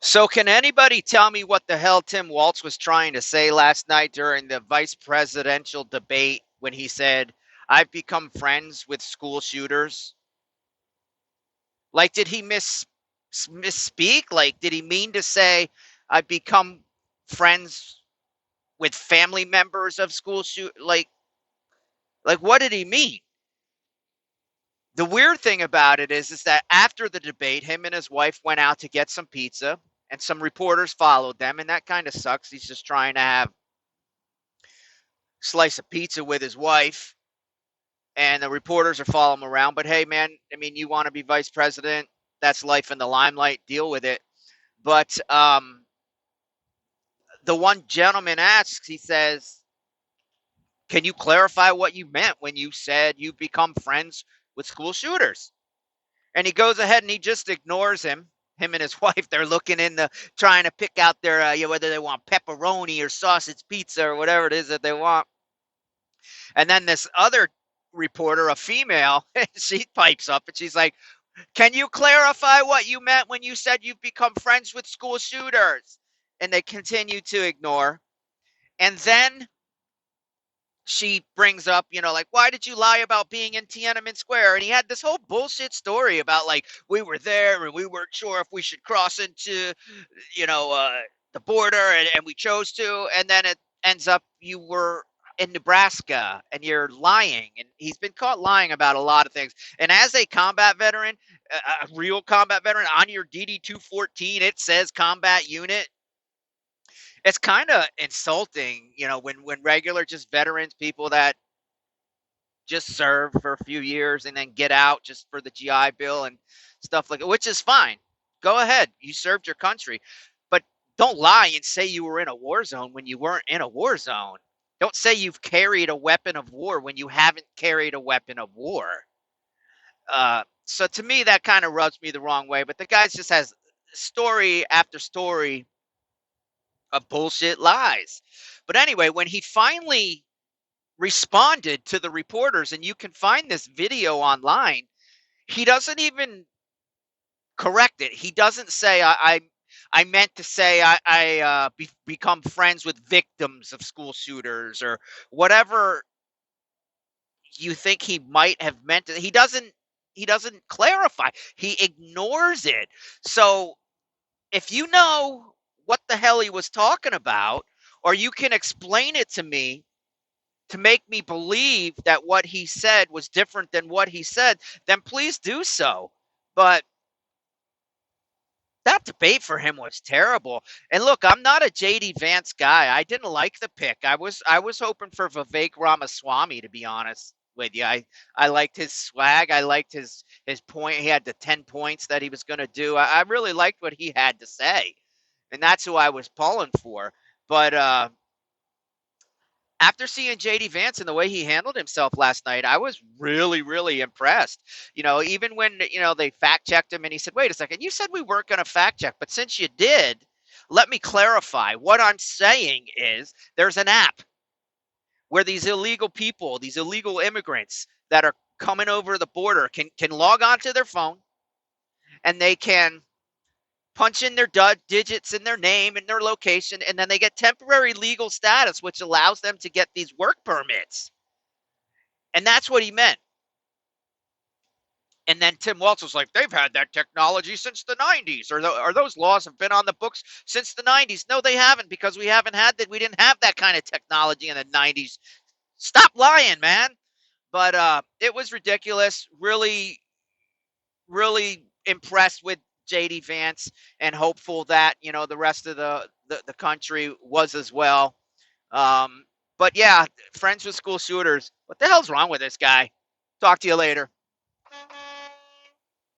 So, can anybody tell me what the hell Tim Walz was trying to say last night during the vice presidential debate when he said, I've become friends with school shooters? Like, did he misspeak? Like, did he mean to say, I've become friends with family members of school shoot? Like, what did he mean? The weird thing about it is that after the debate, him and his wife went out to get some pizza, and some reporters followed them, and that kind of sucks. He's just trying to have slice of pizza with his wife, and the reporters are following him around. But hey, man, I mean, you want to be vice president? That's life in the limelight. Deal with it. But the one gentleman asks, he says, "Can you clarify what you meant when you said you've become friends with school shooters?" And he goes ahead and he just ignores him. Him and his wife, they're looking in the trying to pick out their whether they want pepperoni or sausage pizza or whatever it is that they want. And then this other reporter, a female, she pipes up and she's like, "Can you clarify what you meant when you said you've become friends with school shooters?" And they continue to ignore. And then she brings up, like, why did you lie about being in Tiananmen Square? And he had this whole bullshit story about, like, we were there and we weren't sure if we should cross into, you know, uh, the border, and we chose to. And then it ends up you were in Nebraska and you're lying. And he's been caught lying about a lot of things. And as a combat veteran, a real combat veteran, on your DD 214, it says combat unit. It's kind of insulting, when regular just veterans, people that just serve for a few years and then get out just for the GI Bill and stuff like that, which is fine. Go ahead. You served your country. But don't lie and say you were in a war zone when you weren't in a war zone. Don't say you've carried a weapon of war when you haven't carried a weapon of war. So to me, that kind of rubs me the wrong way. But the guy just has story after story of bullshit lies. But anyway, when he finally responded to the reporters, and you can find this video online, he doesn't even correct it. He doesn't say I meant to say become friends with victims of school shooters or whatever you think he might have meant. He doesn't clarify. He ignores it. So if you know what the hell he was talking about, or you can explain it to me to make me believe that what he said was different than what he said, then please do so. But that debate for him was terrible. And look, I'm not a JD Vance guy. I didn't like the pick. I was hoping for Vivek Ramaswamy, to be honest with you. I liked his swag. I liked his point. He had the 10 points that he was going to do. I really liked what he had to say. And that's who I was pulling for. But after seeing JD Vance and the way he handled himself last night, I was really, really impressed. Even when, they fact checked him and he said, wait a second, you said we weren't going to fact check, but since you did, let me clarify. What I'm saying is there's an app where these illegal people, these illegal immigrants that are coming over the border can log onto their phone, and they can punch in their digits in their name and their location, and then they get temporary legal status, which allows them to get these work permits. And that's what he meant. And then Tim Walz was like, they've had that technology since the 90s, or those laws have been on the books since the 90s. No, they haven't, because we haven't had that. We didn't have that kind of technology in the 90s. Stop lying, man. But it was ridiculous. Really, really impressed with JD Vance, and hopeful that the rest of the country was as well. Um, but yeah, friends with school shooters. What the hell's wrong with this guy? Talk to you later.